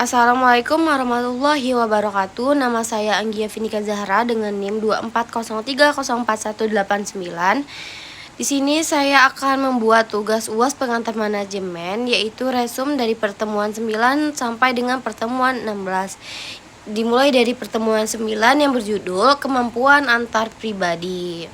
Assalamualaikum warahmatullahi wabarakatuh. Nama saya Anggia Finika Zahra dengan NIM 240304189. Di sini saya akan membuat tugas UAS pengantar manajemen, yaitu resum dari pertemuan 9 sampai dengan pertemuan 16. Dimulai dari pertemuan 9 yang berjudul kemampuan antar pribadi.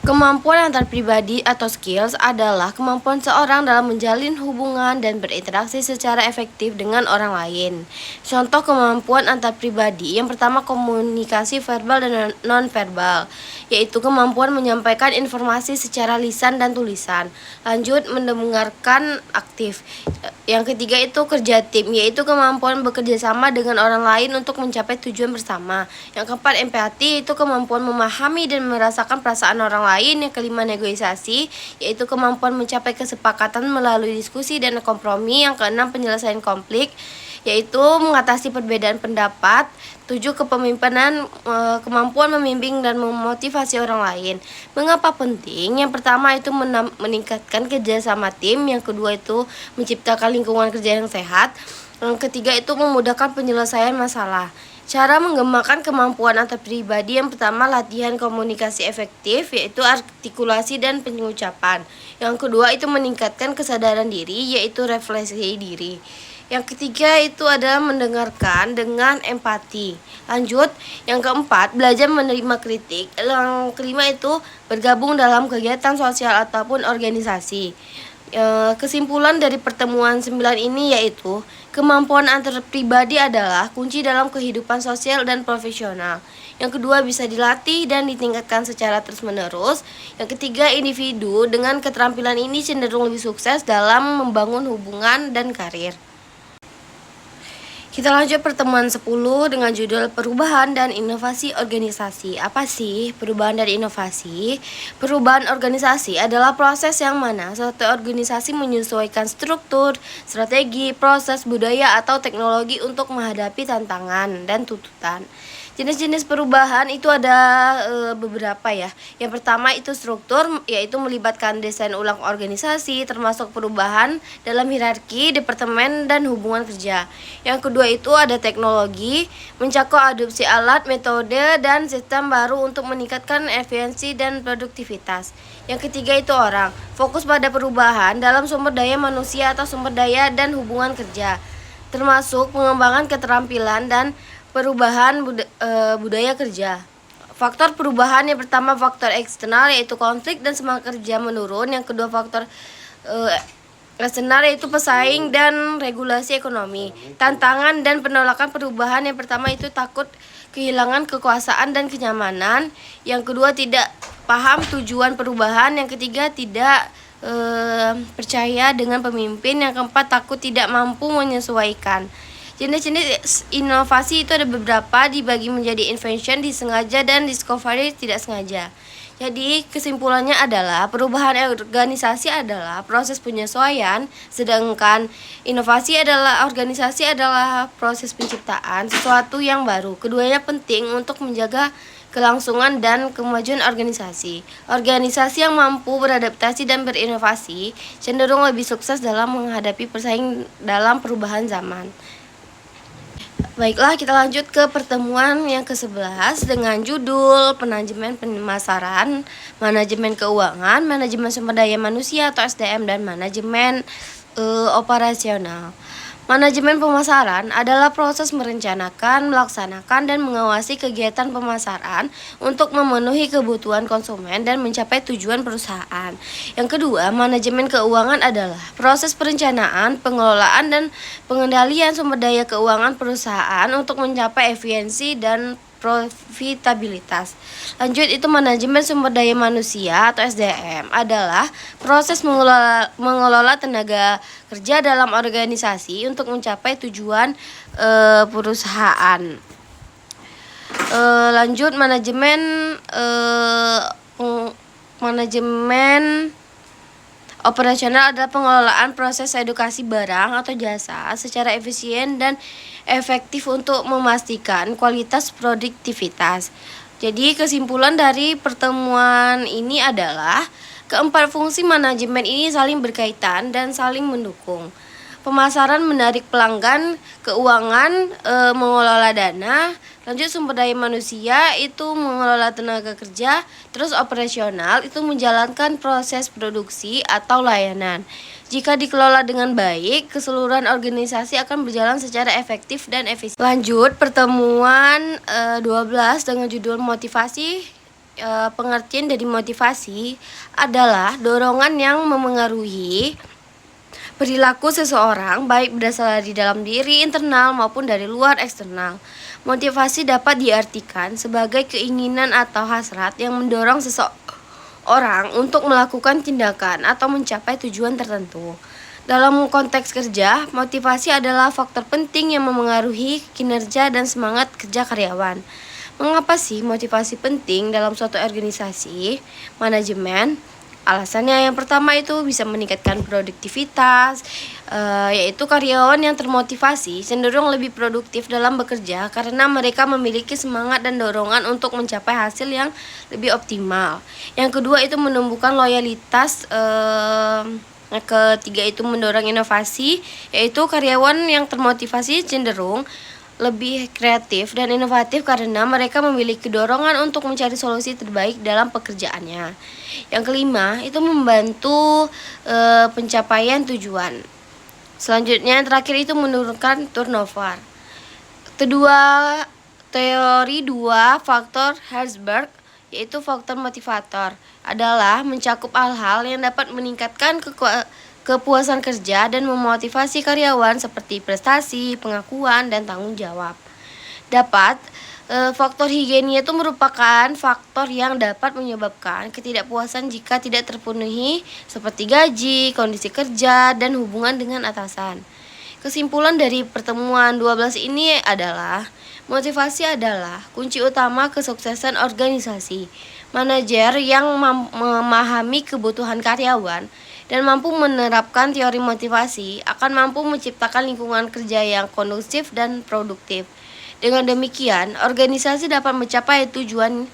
Kemampuan antar pribadi atau skills adalah kemampuan seorang dalam menjalin hubungan dan berinteraksi secara efektif dengan orang lain. Contoh kemampuan antar pribadi, yang pertama komunikasi verbal dan non-verbal, yaitu kemampuan menyampaikan informasi secara lisan dan tulisan. Lanjut, mendengarkan aktif. Yang ketiga itu kerja tim, yaitu kemampuan bekerja sama dengan orang lain untuk mencapai tujuan bersama. Yang keempat empati, itu kemampuan memahami dan merasakan perasaan orang lain. Yang kelima negosiasi, yaitu kemampuan mencapai kesepakatan melalui diskusi dan kompromi. Yang keenam penyelesaian konflik, yaitu mengatasi perbedaan pendapat. 7 kepemimpinan, kemampuan membimbing dan memotivasi orang lain. Mengapa penting? Yang pertama itu meningkatkan kerjasama tim. Yang kedua itu menciptakan lingkungan kerja yang sehat. Yang ketiga itu memudahkan penyelesaian masalah. Cara mengembangkan kemampuan antar pribadi, yang pertama latihan komunikasi efektif, yaitu artikulasi dan pengucapan. Yang kedua itu meningkatkan kesadaran diri, yaitu refleksi diri. Yang ketiga itu adalah mendengarkan dengan empati. Lanjut, yang keempat belajar menerima kritik. Yang kelima itu bergabung dalam kegiatan sosial ataupun organisasi. Kesimpulan dari pertemuan 9 ini yaitu kemampuan antar pribadi adalah kunci dalam kehidupan sosial dan profesional. Yang kedua bisa dilatih dan ditingkatkan secara terus-menerus. Yang ketiga, individu dengan keterampilan ini cenderung lebih sukses dalam membangun hubungan dan karir. Kita lanjut pertemuan 10 dengan judul perubahan dan inovasi organisasi. Apa sih perubahan dan inovasi? Perubahan organisasi adalah proses yang mana suatu organisasi menyesuaikan struktur, strategi, proses, budaya, atau teknologi untuk menghadapi tantangan dan tuntutan. Jenis-jenis perubahan itu ada beberapa ya. Yang pertama itu struktur, yaitu melibatkan desain ulang organisasi, termasuk perubahan dalam hierarki, departemen, dan hubungan kerja. Yang kedua itu ada teknologi, mencakup adopsi alat, metode, dan sistem baru untuk meningkatkan efisiensi dan produktivitas. Yang ketiga itu orang, fokus pada perubahan dalam sumber daya manusia atau sumber daya dan hubungan kerja, termasuk pengembangan keterampilan dan perubahan budaya kerja. Faktor perubahan yang pertama faktor eksternal, yaitu konflik dan semangat kerja menurun. Yang kedua faktor eksternal yaitu pesaing dan regulasi ekonomi. Tantangan dan penolakan perubahan, yang pertama itu takut kehilangan kekuasaan dan kenyamanan. Yang kedua tidak paham tujuan perubahan. Yang ketiga tidak percaya dengan pemimpin. Yang keempat takut tidak mampu menyesuaikan. Jenis-jenis inovasi itu ada beberapa, dibagi menjadi invention disengaja dan discovery tidak sengaja. Jadi kesimpulannya adalah perubahan organisasi adalah proses penyesuaian, sedangkan inovasi adalah organisasi adalah proses penciptaan sesuatu yang baru. Keduanya penting untuk menjaga kelangsungan dan kemajuan organisasi. Organisasi yang mampu beradaptasi dan berinovasi cenderung lebih sukses dalam menghadapi persaing dalam perubahan zaman. Baiklah, kita lanjut ke pertemuan yang ke-11 dengan judul manajemen pemasaran, manajemen keuangan, manajemen sumber daya manusia atau SDM, dan manajemen operasional. Manajemen pemasaran adalah proses merencanakan, melaksanakan, dan mengawasi kegiatan pemasaran untuk memenuhi kebutuhan konsumen dan mencapai tujuan perusahaan. Yang kedua, manajemen keuangan adalah proses perencanaan, pengelolaan, dan pengendalian sumber daya keuangan perusahaan untuk mencapai efisiensi dan profitabilitas. Lanjut, itu manajemen sumber daya manusia atau SDM adalah proses mengelola tenaga kerja dalam organisasi untuk mencapai tujuan perusahaan. Lanjut, manajemen operasional adalah pengelolaan proses edukasi barang atau jasa secara efisien dan efektif untuk memastikan kualitas produktivitas. Jadi kesimpulan dari pertemuan ini adalah keempat fungsi manajemen ini saling berkaitan dan saling mendukung. Pemasaran menarik pelanggan, keuangan mengelola dana, lanjut sumber daya manusia itu mengelola tenaga kerja, terus operasional itu menjalankan proses produksi atau layanan. Jika dikelola dengan baik, keseluruhan organisasi akan berjalan secara efektif dan efisien. Lanjut pertemuan 12 dengan judul motivasi. Pengertian dari motivasi adalah dorongan yang memengaruhi perilaku seseorang, baik berasal dari dalam diri internal maupun dari luar eksternal. Motivasi dapat diartikan sebagai keinginan atau hasrat yang mendorong seseorang untuk melakukan tindakan atau mencapai tujuan tertentu. Dalam konteks kerja, motivasi adalah faktor penting yang memengaruhi kinerja dan semangat kerja karyawan. Mengapa sih motivasi penting dalam suatu organisasi manajemen? Alasannya yang pertama itu bisa meningkatkan produktivitas, yaitu karyawan yang termotivasi cenderung lebih produktif dalam bekerja karena mereka memiliki semangat dan dorongan untuk mencapai hasil yang lebih optimal. Yang kedua itu menumbuhkan loyalitas. Yang ketiga itu mendorong inovasi, yaitu karyawan yang termotivasi cenderung lebih kreatif dan inovatif karena mereka memiliki dorongan untuk mencari solusi terbaik dalam pekerjaannya. Yang kelima, itu membantu pencapaian tujuan. Selanjutnya, yang terakhir itu menurunkan turnover. Teori dua faktor Herzberg, yaitu faktor motivator, adalah mencakup hal-hal yang dapat meningkatkan kepuasan kerja dan memotivasi karyawan seperti prestasi, pengakuan, dan tanggung jawab. Faktor higienia itu merupakan faktor yang dapat menyebabkan ketidakpuasan jika tidak terpenuhi seperti gaji, kondisi kerja, dan hubungan dengan atasan. Kesimpulan dari pertemuan 12 ini adalah motivasi adalah kunci utama kesuksesan organisasi. Manajer yang memahami kebutuhan karyawan dan mampu menerapkan teori motivasi akan mampu menciptakan lingkungan kerja yang kondusif dan produktif. Dengan demikian, organisasi dapat mencapai tujuan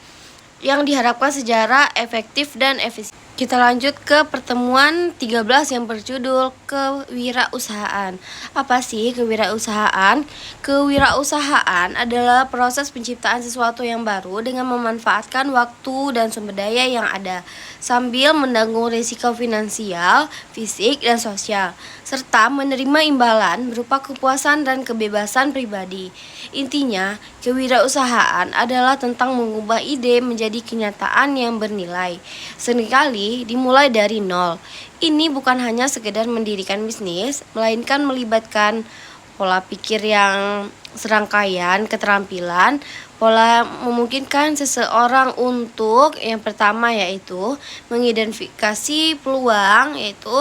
yang diharapkan secara efektif dan efisien. Kita lanjut ke pertemuan 13 yang berjudul kewirausahaan. Apa sih kewirausahaan? Kewirausahaan adalah proses penciptaan sesuatu yang baru dengan memanfaatkan waktu dan sumber daya yang ada sambil menanggung risiko finansial, fisik, dan sosial, serta menerima imbalan berupa kepuasan dan kebebasan pribadi. Intinya, kewirausahaan adalah tentang mengubah ide menjadi kenyataan yang bernilai. Seringkali dimulai dari nol. Ini bukan hanya sekedar mendirikan bisnis, melainkan melibatkan pola pikir yang serangkaian keterampilan, pola memungkinkan seseorang untuk yang pertama yaitu mengidentifikasi peluang, yaitu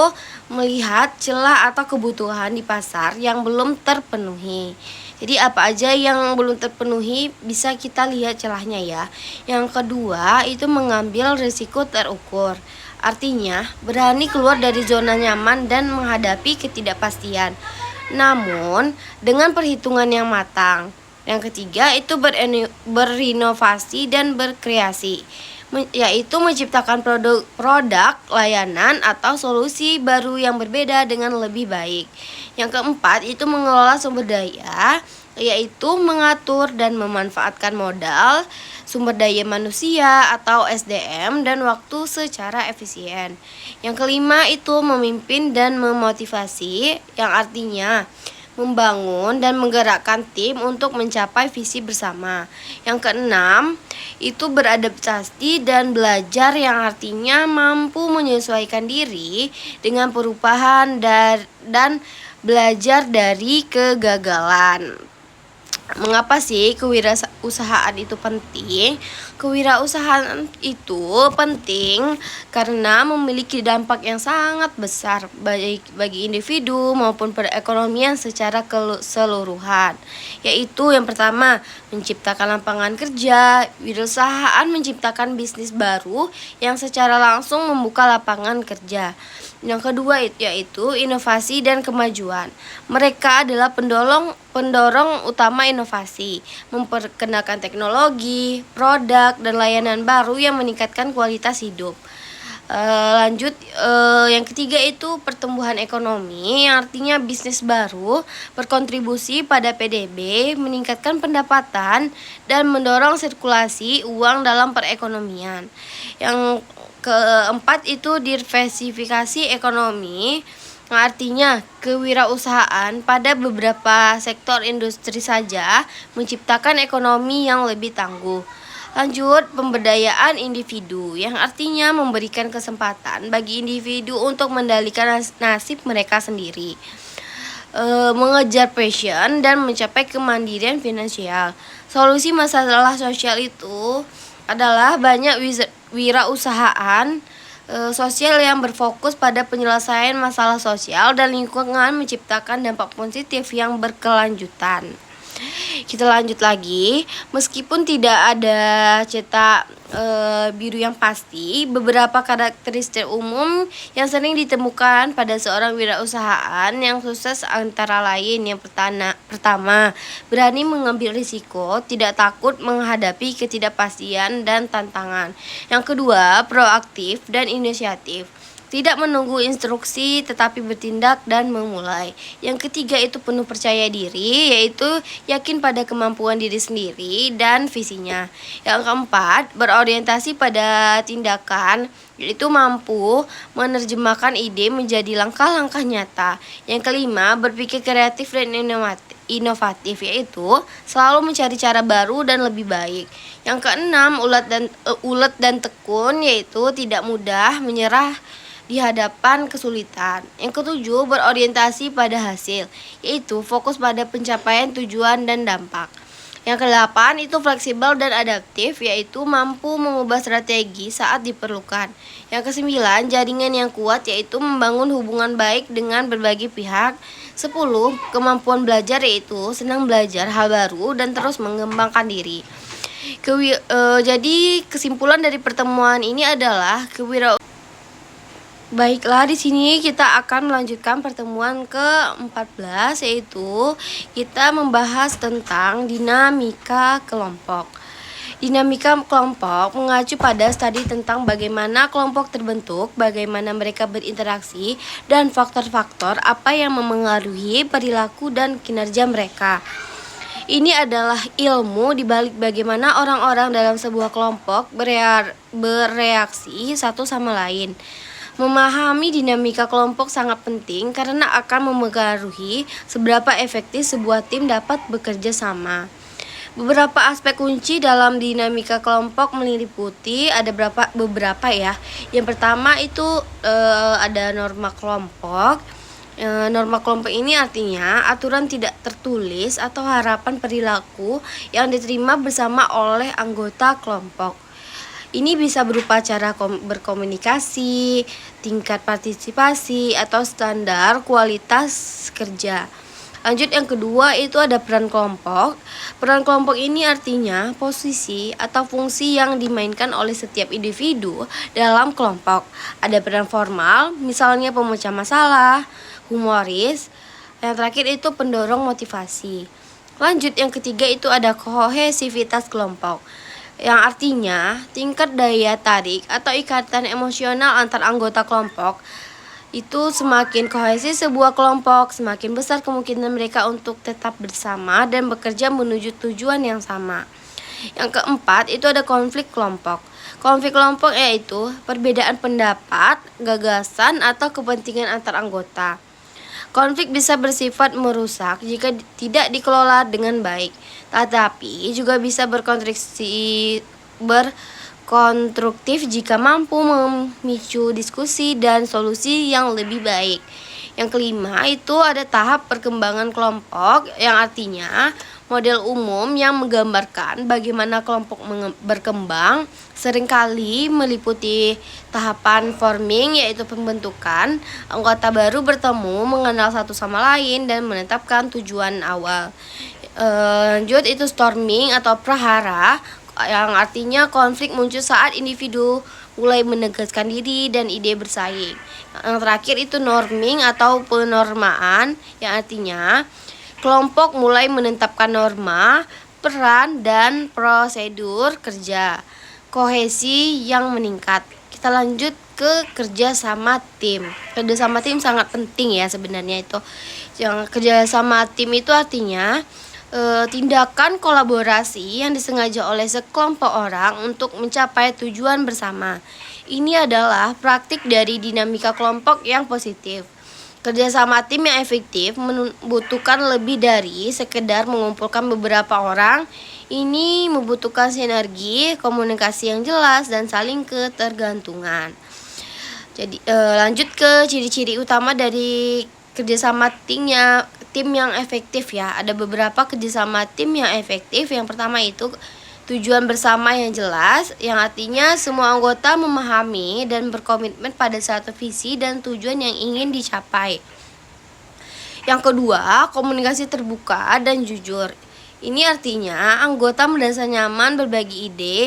melihat celah atau kebutuhan di pasar yang belum terpenuhi. Jadi apa aja yang belum terpenuhi bisa kita lihat celahnya ya. Yang kedua itu mengambil risiko terukur. Artinya berani keluar dari zona nyaman dan menghadapi ketidakpastian, namun dengan perhitungan yang matang. Yang ketiga itu berinovasi dan berkreasi, yaitu menciptakan produk, layanan, atau solusi baru yang berbeda dengan lebih baik. Yang keempat itu mengelola sumber daya, yaitu mengatur dan memanfaatkan modal, sumber daya manusia atau SDM dan waktu secara efisien. Yang kelima itu memimpin dan memotivasi, yang artinya membangun dan menggerakkan tim untuk mencapai visi bersama. Yang keenam itu beradaptasi dan belajar, yang artinya mampu menyesuaikan diri dengan perubahan dan belajar dari kegagalan. Mengapa sih kewirausahaan itu penting? Kewirausahaan itu penting karena memiliki dampak yang sangat besar baik bagi individu maupun perekonomian secara keseluruhan. Yaitu yang pertama, menciptakan lapangan kerja. Wirausahaan menciptakan bisnis baru yang secara langsung membuka lapangan kerja. Yang kedua yaitu inovasi dan kemajuan. Mereka adalah pendorong utama inovasi, memperkenalkan teknologi, produk, dan layanan baru yang meningkatkan kualitas hidup. Lanjut, yang ketiga itu pertumbuhan ekonomi, yang artinya bisnis baru berkontribusi pada PDB, meningkatkan pendapatan dan mendorong sirkulasi uang dalam perekonomian. Yang keempat itu diversifikasi ekonomi, yang artinya kewirausahaan pada beberapa sektor industri saja menciptakan ekonomi yang lebih tangguh. Lanjut, pemberdayaan individu, yang artinya memberikan kesempatan bagi individu untuk mendalikan nasib mereka sendiri. Mengejar passion dan mencapai kemandirian finansial. Solusi masalah sosial itu adalah banyak wirausahaan sosial yang berfokus pada penyelesaian masalah sosial dan lingkungan, menciptakan dampak positif yang berkelanjutan. Kita lanjut lagi, meskipun tidak ada cetak biru yang pasti, beberapa karakteristik umum yang sering ditemukan pada seorang wirausahaan yang sukses antara lain. Yang pertama, berani mengambil risiko, tidak takut menghadapi ketidakpastian dan tantangan. Yang kedua, proaktif dan inisiatif, tidak menunggu instruksi tetapi bertindak dan memulai. Yang ketiga itu penuh percaya diri, yaitu yakin pada kemampuan diri sendiri dan visinya. Yang keempat, berorientasi pada tindakan, yaitu mampu menerjemahkan ide menjadi langkah-langkah nyata. Yang kelima, berpikir kreatif dan inovatif, yaitu selalu mencari cara baru dan lebih baik. Yang keenam, ulet dan tekun, yaitu tidak mudah menyerah di hadapan kesulitan. Yang ketujuh, berorientasi pada hasil, yaitu fokus pada pencapaian tujuan dan dampak. Yang kedelapan itu fleksibel dan adaptif, yaitu mampu mengubah strategi saat diperlukan. Yang kesembilan, jaringan yang kuat, yaitu membangun hubungan baik dengan berbagai pihak. 10, kemampuan belajar, yaitu senang belajar hal baru dan terus mengembangkan diri. Jadi kesimpulan dari pertemuan ini adalah Baiklah, di sini kita akan melanjutkan pertemuan ke-14, yaitu kita membahas tentang dinamika kelompok. Dinamika kelompok mengacu pada studi tentang bagaimana kelompok terbentuk, bagaimana mereka berinteraksi, dan faktor-faktor apa yang memengaruhi perilaku dan kinerja mereka. Ini adalah ilmu di balik bagaimana orang-orang dalam sebuah kelompok bereaksi satu sama lain. Memahami dinamika kelompok sangat penting karena akan memengaruhi seberapa efektif sebuah tim dapat bekerja sama. Beberapa aspek kunci dalam dinamika kelompok meliputi ada beberapa ya. Yang pertama itu ada norma kelompok. Norma kelompok ini artinya aturan tidak tertulis atau harapan perilaku yang diterima bersama oleh anggota kelompok. Ini bisa berupa cara berkomunikasi, tingkat partisipasi, atau standar kualitas kerja. Lanjut, yang kedua itu ada peran kelompok. Peran kelompok ini artinya posisi atau fungsi yang dimainkan oleh setiap individu dalam kelompok. Ada peran formal, misalnya pemecah masalah, humoris. Yang terakhir itu pendorong motivasi. Lanjut, yang ketiga itu ada kohesivitas kelompok, yang artinya tingkat daya tarik atau ikatan emosional antar anggota kelompok. Itu semakin kohesi sebuah kelompok, semakin besar kemungkinan mereka untuk tetap bersama dan bekerja menuju tujuan yang sama. Yang keempat itu ada konflik kelompok. Konflik kelompok yaitu perbedaan pendapat, gagasan, atau kepentingan antar anggota. Konflik bisa bersifat merusak jika tidak dikelola dengan baik, tetapi juga bisa berkonstruktif jika mampu memicu diskusi dan solusi yang lebih baik. Yang kelima itu ada tahap perkembangan kelompok, yang artinya model umum yang menggambarkan bagaimana kelompok berkembang, seringkali meliputi tahapan forming, yaitu pembentukan. Anggota baru bertemu, mengenal satu sama lain, dan menetapkan tujuan awal. Lanjut itu storming atau prahara, yang artinya konflik muncul saat individu mulai menegaskan diri dan ide bersaing. Yang terakhir itu norming atau penormaan, yang artinya kelompok mulai menetapkan norma, peran, dan prosedur kerja. Kohesi yang meningkat. Kita Kita lanjut ke kerja sama tim. Kerja sama tim sangat penting ya sebenarnya itu. Yang kerja sama tim itu artinya tindakan kolaborasi yang disengaja oleh sekelompok orang untuk mencapai tujuan bersama. Ini adalah praktik dari dinamika kelompok yang positif. Kerjasama tim yang efektif membutuhkan lebih dari sekedar mengumpulkan beberapa orang. Ini membutuhkan sinergi, komunikasi yang jelas, dan saling ketergantungan. Jadi lanjut ke ciri-ciri utama dari kerjasama tim yang efektif ya. Ada beberapa kerjasama tim yang efektif. Yang pertama itu tujuan bersama yang jelas, yang artinya semua anggota memahami dan berkomitmen pada satu visi dan tujuan yang ingin dicapai. Yang kedua, komunikasi terbuka dan jujur. Ini artinya anggota merasa nyaman berbagi ide,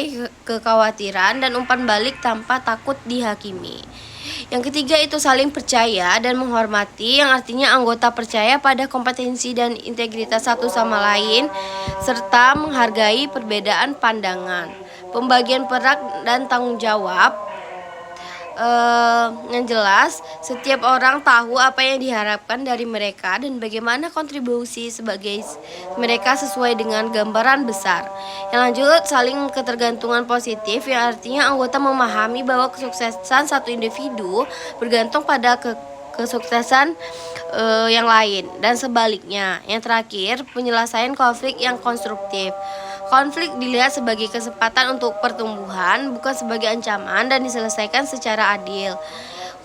kekhawatiran, dan umpan balik tanpa takut dihakimi. Yang ketiga itu saling percaya dan menghormati, yang artinya anggota percaya pada kompetensi dan integritas satu sama lain, serta menghargai perbedaan pandangan. Pembagian peran dan tanggung jawab yang jelas, setiap orang tahu apa yang diharapkan dari mereka dan bagaimana kontribusi sebagai mereka sesuai dengan gambaran besar. Yang lanjut, saling ketergantungan positif, yang artinya anggota memahami bahwa kesuksesan satu individu bergantung pada kesuksesan yang lain dan sebaliknya. Yang terakhir, penyelesaian konflik yang konstruktif. Konflik dilihat sebagai kesempatan untuk pertumbuhan, bukan sebagai ancaman, dan diselesaikan secara adil.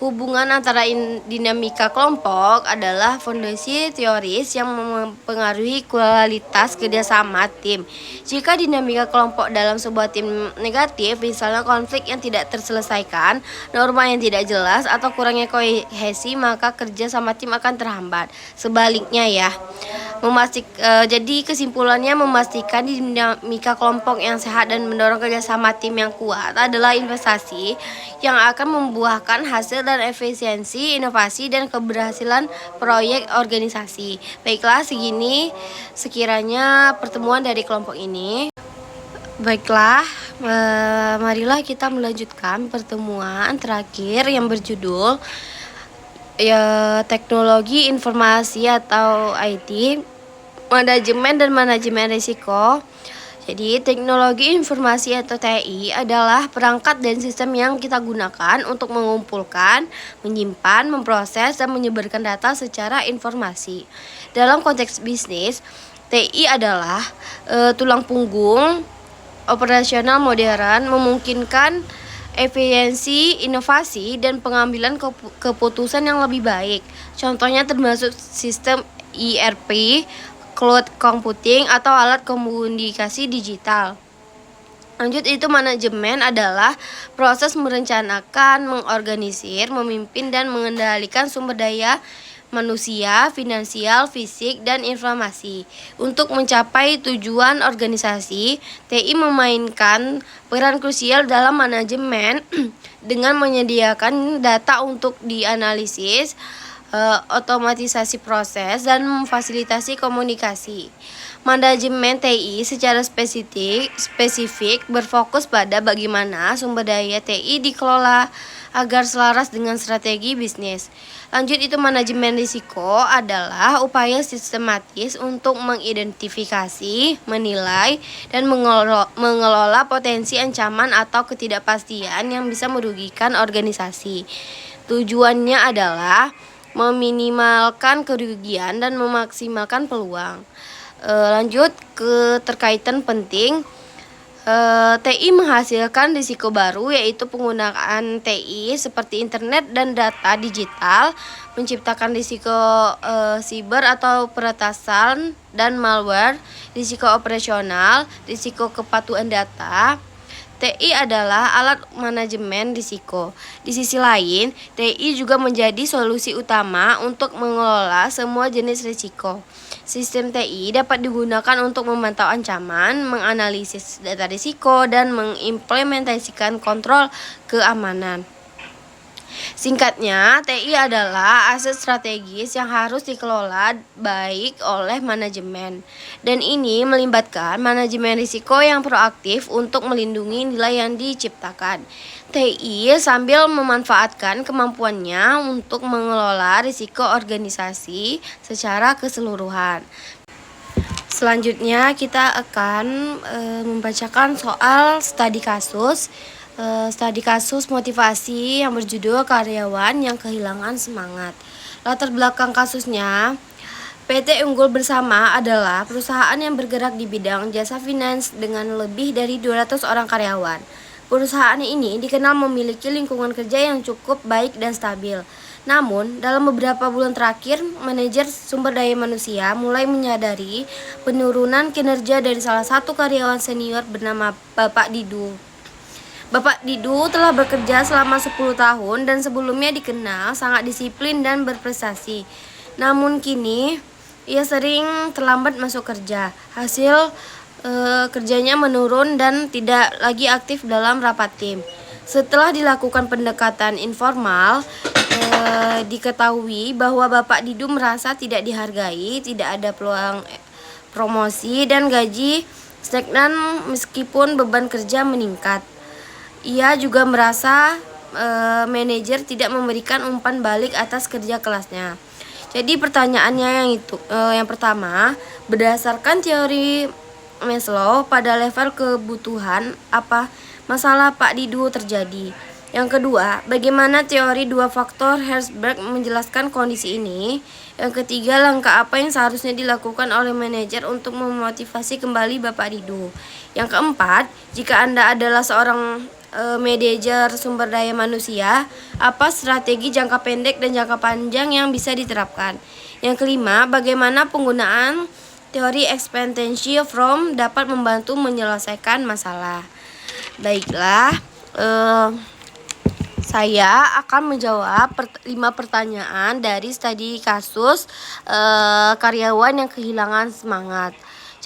Hubungan antara dinamika kelompok adalah fondasi teoris yang mempengaruhi kualitas kerjasama tim. Jika dinamika kelompok dalam sebuah tim negatif, misalnya konflik yang tidak terselesaikan, norma yang tidak jelas, atau kurangnya kohesi, maka kerja sama tim akan terhambat. Sebaliknya ya. Jadi kesimpulannya, memastikan dinamika kelompok yang sehat dan mendorong kerjasama tim yang kuat adalah investasi yang akan membuahkan hasil dan efisiensi, inovasi, dan keberhasilan proyek organisasi. Baiklah, segini sekiranya pertemuan dari kelompok ini. Baiklah, marilah kita melanjutkan pertemuan terakhir yang berjudul teknologi informasi atau IT, manajemen dan manajemen risiko. Jadi teknologi informasi atau TI adalah perangkat dan sistem yang kita gunakan untuk mengumpulkan, menyimpan, memproses, dan menyebarkan data secara informasi. Dalam konteks bisnis, TI adalah tulang punggung operasional modern, memungkinkan efisiensi, inovasi, dan pengambilan keputusan yang lebih baik. Contohnya termasuk sistem ERP, cloud computing, atau alat komunikasi digital. Lanjut, itu manajemen adalah proses merencanakan, mengorganisir, memimpin, dan mengendalikan sumber daya manusia, finansial, fisik, dan informasi. Untuk mencapai tujuan organisasi, TI memainkan peran krusial dalam manajemen dengan menyediakan data untuk dianalisis, otomatisasi proses, dan memfasilitasi komunikasi. Manajemen TI secara spesifik berfokus pada bagaimana sumber daya TI dikelola agar selaras dengan strategi bisnis. Lanjut, itu manajemen risiko adalah upaya sistematis untuk mengidentifikasi, menilai, dan mengelola potensi ancaman atau ketidakpastian yang bisa merugikan organisasi. Tujuannya adalah meminimalkan kerugian dan memaksimalkan peluang. Lanjut ke terkaitan penting. TI menghasilkan risiko baru, yaitu penggunaan TI seperti internet dan data digital, menciptakan risiko siber atau peretasan dan malware, risiko operasional, risiko kepatuhan data. TI adalah alat manajemen risiko. Di sisi lain, TI juga menjadi solusi utama untuk mengelola semua jenis risiko. Sistem TI dapat digunakan untuk memantau ancaman, menganalisis data risiko, dan mengimplementasikan kontrol keamanan. Singkatnya, TI adalah aset strategis yang harus dikelola baik oleh manajemen. Dan ini melibatkan manajemen risiko yang proaktif untuk melindungi nilai yang diciptakan. TI sambil memanfaatkan kemampuannya untuk mengelola risiko organisasi secara keseluruhan. Selanjutnya kita akan membacakan soal studi kasus. Studi kasus motivasi yang berjudul karyawan yang kehilangan semangat. Latar belakang kasusnya, PT Unggul Bersama adalah perusahaan yang bergerak di bidang jasa finance dengan lebih dari 200 orang karyawan. Perusahaan ini dikenal memiliki lingkungan kerja yang cukup baik dan stabil. Namun, dalam beberapa bulan terakhir, manajer sumber daya manusia mulai menyadari penurunan kinerja dari salah satu karyawan senior bernama Bapak Didu. Bapak Didu telah bekerja selama 10 tahun dan sebelumnya dikenal sangat disiplin dan berprestasi. Namun kini, ia sering terlambat masuk kerja. Hasil kerjanya menurun dan tidak lagi aktif dalam rapat tim. Setelah dilakukan pendekatan informal, diketahui bahwa Bapak Didu merasa tidak dihargai, tidak ada peluang promosi dan gaji stagnan meskipun beban kerja meningkat. Ia juga merasa manajer tidak memberikan umpan balik atas kerja kelasnya. Jadi pertanyaannya yang pertama, berdasarkan teori Maslow pada level kebutuhan apa masalah Pak Didu terjadi? Yang kedua, bagaimana teori dua faktor Herzberg menjelaskan kondisi ini? Yang ketiga, langkah apa yang seharusnya dilakukan oleh manajer untuk memotivasi kembali Bapak Didu? Yang keempat, jika Anda adalah seorang manajer sumber daya manusia, apa strategi jangka pendek dan jangka panjang yang bisa diterapkan? Yang kelima, bagaimana penggunaan teori ekspektasi from dapat membantu menyelesaikan masalah? Baiklah, saya akan menjawab 5 pertanyaan dari studi kasus karyawan yang kehilangan semangat.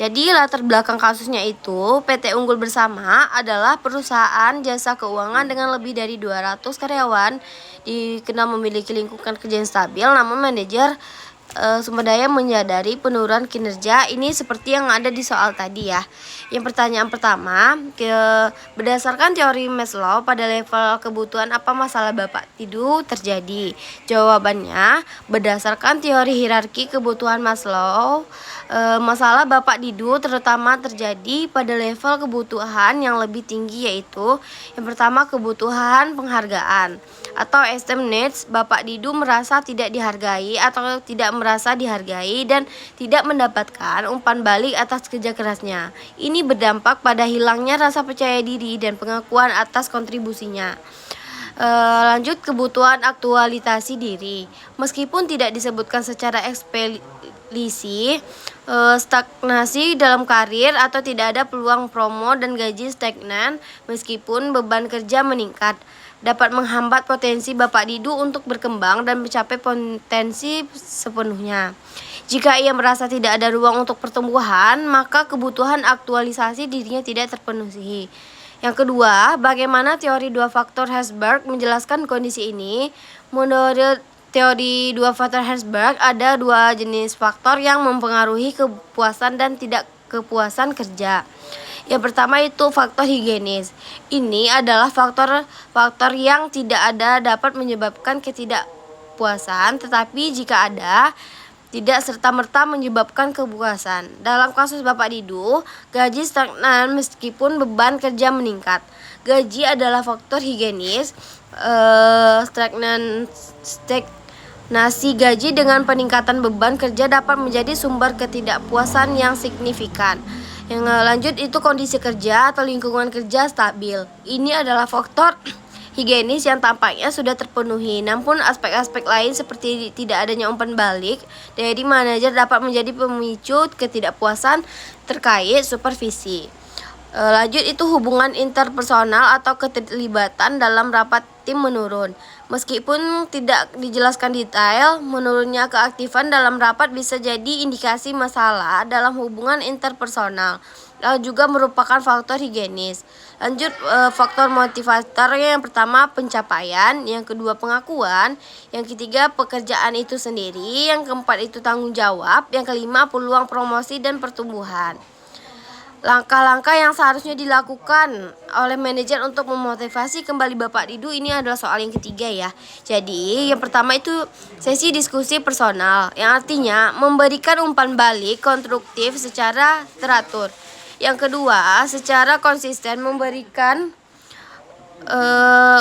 Jadi latar belakang kasusnya itu, PT Unggul Bersama adalah perusahaan jasa keuangan dengan lebih dari 200 karyawan, dikenal memiliki lingkungan kerja yang stabil, namun manajer sumber daya menyadari penurunan kinerja. Ini seperti yang ada di soal tadi ya. Yang pertanyaan pertama, berdasarkan teori Maslow pada level kebutuhan apa masalah Bapak Didu terjadi? Jawabannya, berdasarkan teori hierarki kebutuhan Maslow, masalah Bapak Didu terutama terjadi pada level kebutuhan yang lebih tinggi, yaitu yang pertama kebutuhan penghargaan atau esteem needs. Bapak Didu merasa tidak dihargai atau tidak merasa dihargai dan tidak mendapatkan umpan balik atas kerja kerasnya. Ini berdampak pada hilangnya rasa percaya diri dan pengakuan atas kontribusinya. Lanjut, kebutuhan aktualisasi diri. Meskipun tidak disebutkan secara eksplisit, stagnasi dalam karir atau tidak ada peluang promo dan gaji stagnan meskipun beban kerja meningkat dapat menghambat potensi Bapak Didu untuk berkembang dan mencapai potensi sepenuhnya. Jika ia merasa tidak ada ruang untuk pertumbuhan, maka kebutuhan aktualisasi dirinya tidak terpenuhi. Yang kedua, bagaimana teori dua faktor Herzberg menjelaskan kondisi ini? Menurut teori dua faktor Herzberg, ada dua jenis faktor yang mempengaruhi kepuasan dan tidak kepuasan kerja. Yang pertama itu faktor higienis. Ini adalah faktor yang tidak ada dapat menyebabkan ketidakpuasan, tetapi jika ada, tidak serta-merta menyebabkan kepuasan. Dalam kasus Bapak Didu, gaji stagnan meskipun beban kerja meningkat. Gaji adalah faktor higienis. Stagnasi gaji dengan peningkatan beban kerja dapat menjadi sumber ketidakpuasan yang signifikan. Yang lanjut itu kondisi kerja atau lingkungan kerja stabil. Ini adalah faktor higienis yang tampaknya sudah terpenuhi, namun aspek-aspek lain seperti tidak adanya umpan balik dari manajer dapat menjadi pemicu ketidakpuasan terkait supervisi. Lanjut itu hubungan interpersonal atau keterlibatan dalam rapat tim menurun. Meskipun tidak dijelaskan detail, menurunnya keaktifan dalam rapat bisa jadi indikasi masalah dalam hubungan interpersonal. Lalu juga merupakan faktor higienis. Lanjut faktor motivatornya, yang pertama pencapaian, yang kedua pengakuan, yang ketiga pekerjaan itu sendiri, yang keempat itu tanggung jawab, yang kelima peluang promosi dan pertumbuhan. Langkah-langkah yang seharusnya dilakukan oleh manajer untuk memotivasi kembali Bapak Didu ini adalah soal yang ketiga ya. Jadi yang pertama itu sesi diskusi personal, yang artinya memberikan umpan balik konstruktif secara teratur. Yang kedua, secara konsisten memberikan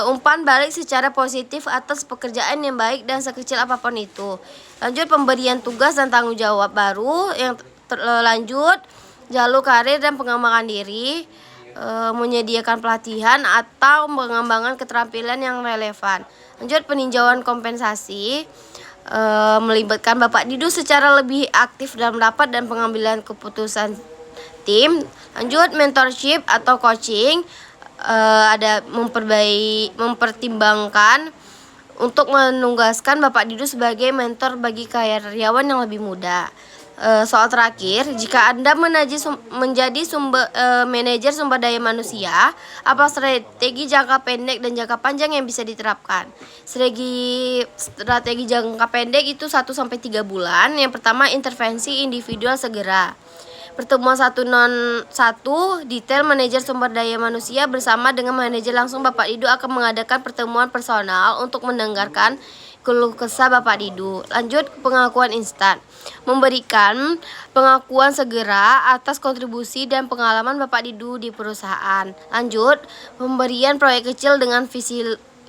umpan balik secara positif atas pekerjaan yang baik dan sekecil apapun itu. Lanjut pemberian tugas dan tanggung jawab baru. Yang lanjut jalur karir dan pengembangan diri, menyediakan pelatihan atau pengembangan keterampilan yang relevan. Lanjut peninjauan kompensasi, melibatkan Bapak Didu secara lebih aktif dalam rapat dan pengambilan keputusan tim. Lanjut mentorship atau coaching, ada mempertimbangkan untuk menugaskan Bapak Didu sebagai mentor bagi karyawan yang lebih muda. Soal terakhir, jika Anda menjadi manajer sumber daya manusia, apa strategi jangka pendek dan jangka panjang yang bisa diterapkan? Strategi jangka pendek itu 1-3 bulan. Yang pertama, intervensi individual segera. Pertemuan 1-1, detail manajer sumber daya manusia bersama dengan manajer langsung Bapak Didu akan mengadakan pertemuan personal untuk mendengarkan keluh kesah Bapak Didu. Lanjut pengakuan instan, memberikan pengakuan segera atas kontribusi dan pengalaman Bapak Didu di perusahaan. Lanjut pemberian proyek kecil dengan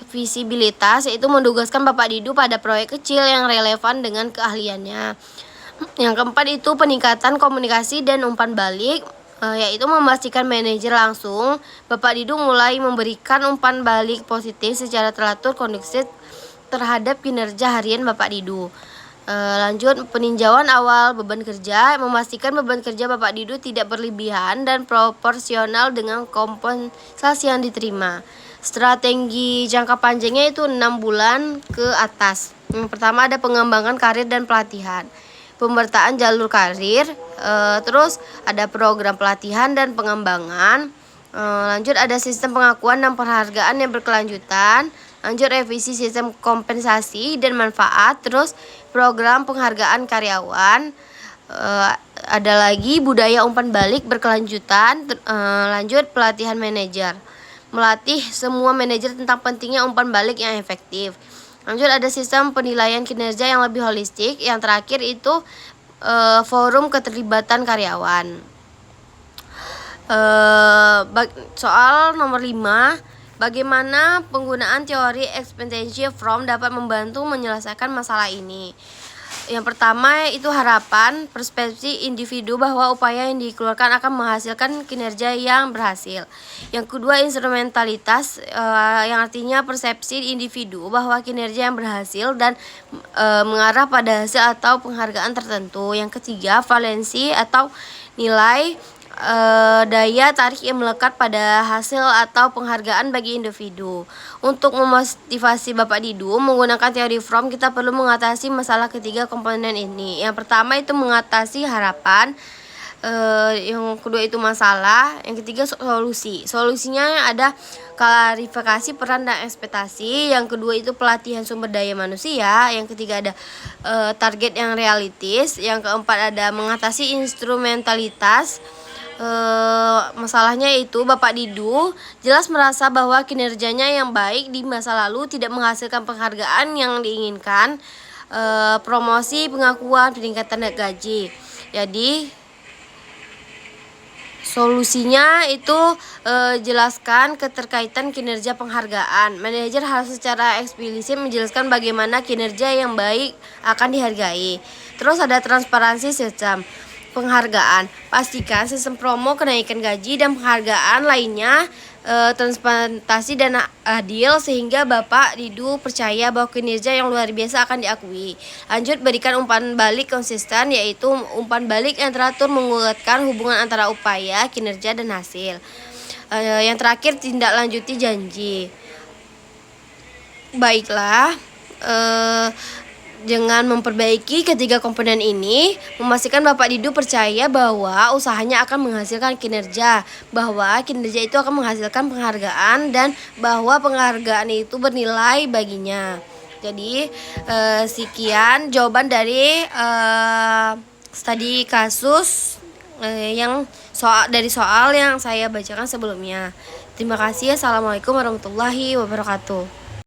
visibilitas, yaitu mendugaskan Bapak Didu pada proyek kecil yang relevan dengan keahliannya. Yang keempat itu peningkatan komunikasi dan umpan balik, yaitu memastikan manajer langsung Bapak Didu mulai memberikan umpan balik positif secara teratur kondusif terhadap kinerja harian Bapak Didu. Lanjut peninjauan awal beban kerja, memastikan beban kerja Bapak Didu tidak berlebihan dan proporsional dengan kompensasi yang diterima. Strategi jangka panjangnya itu 6 bulan ke atas. Yang pertama ada pengembangan karir dan pelatihan, pemerataan jalur karir, terus ada program pelatihan dan pengembangan. Lanjut ada sistem pengakuan dan penghargaan yang berkelanjutan. Lanjut revisi sistem kompensasi dan manfaat, terus program penghargaan karyawan. Ada lagi budaya umpan balik berkelanjutan. Lanjut pelatihan manajer, melatih semua manajer tentang pentingnya umpan balik yang efektif. Lanjut ada sistem penilaian kinerja yang lebih holistik. Yang terakhir itu forum keterlibatan karyawan. Soal nomor 5, bagaimana penggunaan teori expectancy from dapat membantu menyelesaikan masalah ini? Yang pertama itu harapan, persepsi individu bahwa upaya yang dikeluarkan akan menghasilkan kinerja yang berhasil. Yang kedua instrumentalitas, yang artinya persepsi individu bahwa kinerja yang berhasil dan mengarah pada hasil atau penghargaan tertentu. Yang ketiga valensi atau nilai, daya tarik yang melekat pada hasil atau penghargaan bagi individu. Untuk memotivasi Bapak Didu menggunakan teori Fromm, kita perlu mengatasi masalah ketiga komponen ini. Yang pertama itu mengatasi harapan, yang kedua itu masalah, yang ketiga solusi. Solusinya ada klarifikasi peran dan ekspektasi, yang kedua itu pelatihan sumber daya manusia, yang ketiga ada target yang realistis, yang keempat ada mengatasi instrumentalitas. Masalahnya itu Bapak Didu jelas merasa bahwa kinerjanya yang baik di masa lalu tidak menghasilkan penghargaan yang diinginkan, promosi, pengakuan, peningkatan gaji. Jadi solusinya itu jelaskan keterkaitan kinerja penghargaan. Manajer harus secara eksplisit menjelaskan bagaimana kinerja yang baik akan dihargai. Terus ada transparansi sistem penghargaan. Pastikan sistem promo, kenaikan gaji, dan penghargaan lainnya transparansi dan adil sehingga Bapak Didu percaya bahwa kinerja yang luar biasa akan diakui. Lanjut, berikan umpan balik konsisten, yaitu umpan balik yang teratur menguatkan hubungan antara upaya, kinerja, dan hasil. Yang terakhir, tindak lanjuti janji. Baiklah, dengan memperbaiki ketiga komponen ini, memastikan Bapak Didu percaya bahwa usahanya akan menghasilkan kinerja, bahwa kinerja itu akan menghasilkan penghargaan, dan bahwa penghargaan itu bernilai baginya. Jadi, sekian jawaban dari studi kasus yang soal yang saya bacakan sebelumnya. Terima kasih. Assalamualaikum warahmatullahi wabarakatuh.